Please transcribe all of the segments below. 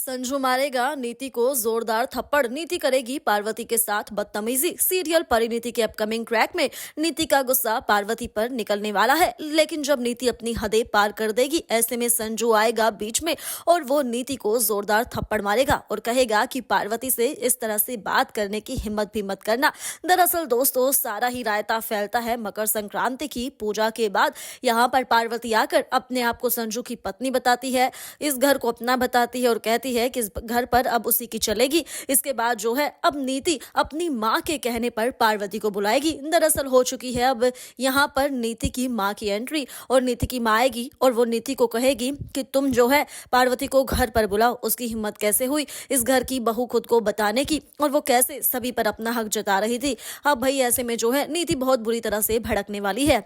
संजू मारेगा नीति को जोरदार थप्पड़, नीति करेगी पार्वती के साथ बदतमीजी। सीरियल परिणीति के अपकमिंग ट्रैक में नीति का गुस्सा पार्वती पर निकलने वाला है, लेकिन जब नीति अपनी हदें पार कर देगी, ऐसे में संजू आएगा बीच में और वो नीति को जोरदार थप्पड़ मारेगा और कहेगा कि पार्वती से इस तरह से बात करने की हिम्मत भी मत करना। दरअसल दोस्तों, सारा ही रायता फैलता है मकर संक्रांति की पूजा के बाद। यहाँ पर पार्वती आकर अपने आप को संजू की पत्नी बताती है, इस घर को अपना बताती है और कहती है कि इस घर पर अब उसी की चलेगी। इसके बाद जो है अब नीति अपनी माँ के कहने पर पार्वती को बुलाएगी। दरअसल हो चुकी है अब यहाँ पर नीति की माँ की एंट्री और नीति की माँ आएगी और वो नीति को कहेगी कि तुम जो है पार्वती को घर पर बुलाओ। उसकी हिम्मत कैसे हुई इस घर की बहू खुद को बताने की, और वो कैसे सभी पर अपना हक जता रही थी। अब भाई ऐसे में जो है नीति बहुत बुरी तरह से भड़कने वाली है।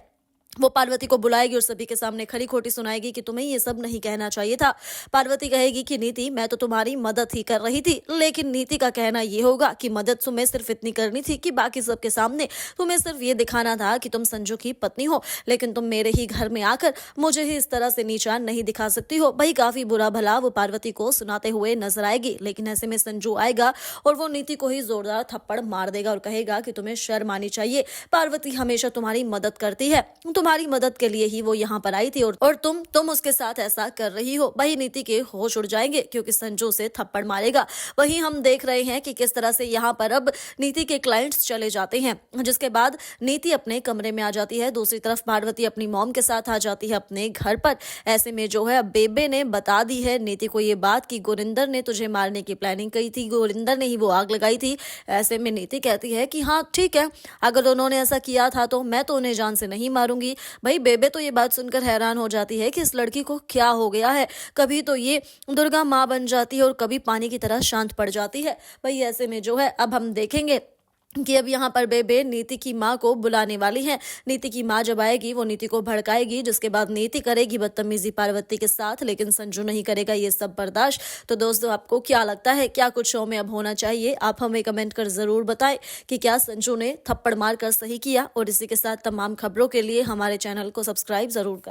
वो पार्वती को बुलाएगी और सभी के सामने खरी खोटी सुनाएगी कि तुम्हें ये सब नहीं कहना चाहिए था। पार्वती कहेगी कि नीति, मैं तो तुम्हारी मदद ही कर रही थी, लेकिन नीति का कहना ये होगा कि मदद तुम्हें सिर्फ इतनी करनी थी कि बाकी सबके सामने तुम्हें सिर्फ ये दिखाना था कि तुम संजू की पत्नी हो, लेकिन तुम मेरे ही घर में आकर मुझे ही इस तरह से नीचा नहीं दिखा सकती हो। भाई काफी बुरा भला वो पार्वती को सुनाते हुए नजर आएगी, लेकिन ऐसे में संजू आएगा और वो नीति को ही जोरदार थप्पड़ मार देगा और कहेगा कि तुम्हें शर्म आनी चाहिए। पार्वती हमेशा तुम्हारी मदद करती है, तुम्हारी मदद के लिए ही वो यहाँ पर आई थी और तुम उसके साथ ऐसा कर रही हो। वही नीति के होश उड़ जाएंगे क्योंकि संजू से थप्पड़ मारेगा। वही हम देख रहे हैं कि किस तरह से यहाँ पर अब नीति के क्लाइंट्स चले जाते हैं, जिसके बाद नीति अपने कमरे में आ जाती है। दूसरी तरफ पार्वती अपनी मॉम के साथ आ जाती है अपने घर पर। ऐसे में जो है बेबे ने बता दी है नीति को ये बात कि गुरिंदर ने तुझे मारने की प्लानिंग की थी, गुरिंदर ने ही वो आग लगाई थी। ऐसे में नीति कहती है कि हाँ ठीक है, अगर उन्होंने ऐसा किया था तो मैं तो उन्हें जान से नहीं मारूंगी। भाई बेबे तो ये बात सुनकर हैरान हो जाती है कि इस लड़की को क्या हो गया है। कभी तो ये दुर्गा माँ बन जाती है और कभी पानी की तरह शांत पड़ जाती है। भाई ऐसे में जो है अब हम देखेंगे कि अब यहाँ पर बेबे नीति की माँ को बुलाने वाली है। नीति की माँ जब आएगी वो नीति को भड़काएगी, जिसके बाद नीति करेगी बदतमीजी पार्वती के साथ, लेकिन संजू नहीं करेगा ये सब बर्दाश्त। तो दोस्तों, आपको क्या लगता है, क्या कुछ शो में अब होना चाहिए? आप हमें कमेंट कर जरूर बताएं कि क्या संजू ने थप्पड़ मार कर सही किया। और इसी के साथ तमाम खबरों के लिए हमारे चैनल को सब्सक्राइब जरूर करें।